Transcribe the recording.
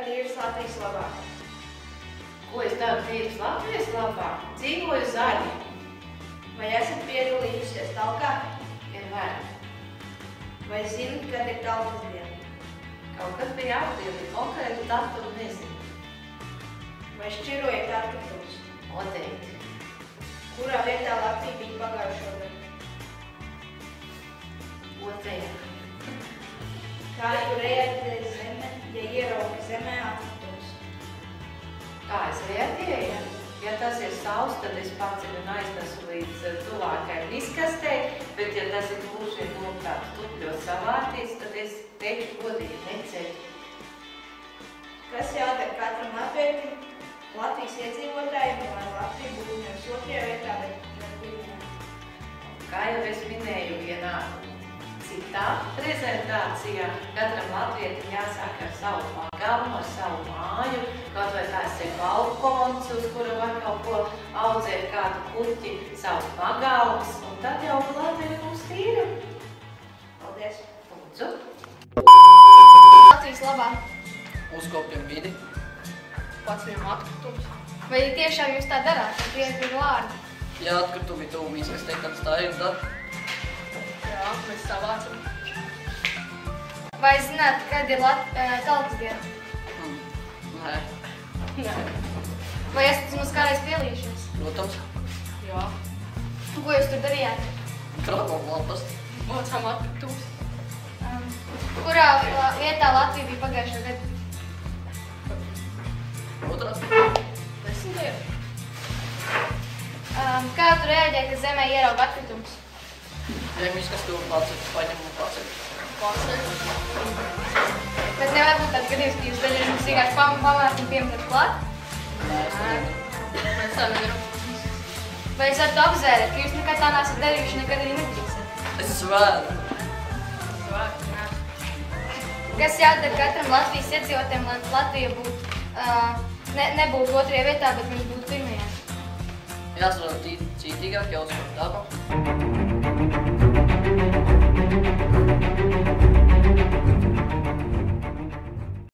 tīras Latvijas labā? Ko es daru tīras Latvijas labā? Dzīvoju zaļi. Vai esat piedalījusies talkā? Vienmēr. Vai zinat, kad ir tautas diena? Kaut kas bija aprīlī, konkrētu datumu nezinu. Vai šķirojat atkritumus? Noteikti. Kurā vietā Latvija bija pagājušo gadu? Otrajā. Kā tu reaģēji zeme, ja ieraugi zemē atkritumus? Kā es reaģēju? Ja tas ir sauss, tad es paceļu un aiznesu līdz tuvākajai izkastei, bet ja tas ir gluži tāds tupļos savārtīts, tad es teikšu godīgi neceļu. Kas jādara katram latvietim, Latvijas iedzīvotājiem, lai Latvija būtu nevis otrajā vietā, bet pirmajā? Kā jau es minēju vienā citā prezentācijā, katram latvietim jāsāk ar savu pagalmu, ar savu māju, kaut vai tās ir balkons, uz kura var kaut ko audzēt, kādu puķi, savus pagalmus, un tad jau Latvija būs tīra. Paldies! Lūdzu! Latvijas labā! Uzkopjam vidi. Paceļam atkritumus. Vai tiešām jūs tā darāt, ka tie ir vārdi? Ja atkritumi tuvu izkastē, tad tā ir dara. Jā, mēs savācam. Vai zināt, kad ir tautas diena? Nē. Nē. Vai esat mums kādreiz pielījušies? Protams. Jā. Ko jūs tur darījāt? Krāpam lapas. Mocām atkritumus. Kurā vietā Latvija bija pagājušajā gadā? Otrās. 10. Kā tu reaģēji, kad zemē ierauga atkritumus? Ja izkastē un paceļ, paņem un paceļ. Bet nevar būt tāds gadījums, ka jūs daļai jums vienkārši pamērt un piemetat klāt? Nē, es nedaru. Mēs tā nedaram. Vai jūs varat to apzvērēt, ka jūs nekad tā neesat darījuši, nekad arī nedrīkstat? Es svēru. Kas jādara katram Latvijas iedzīvotājiem, lai Latvija būtu, nebūtu otrajā vietā, bet viņš būtu pirmajā? Jāstrādā cītīgāk, jāuzsver darbu.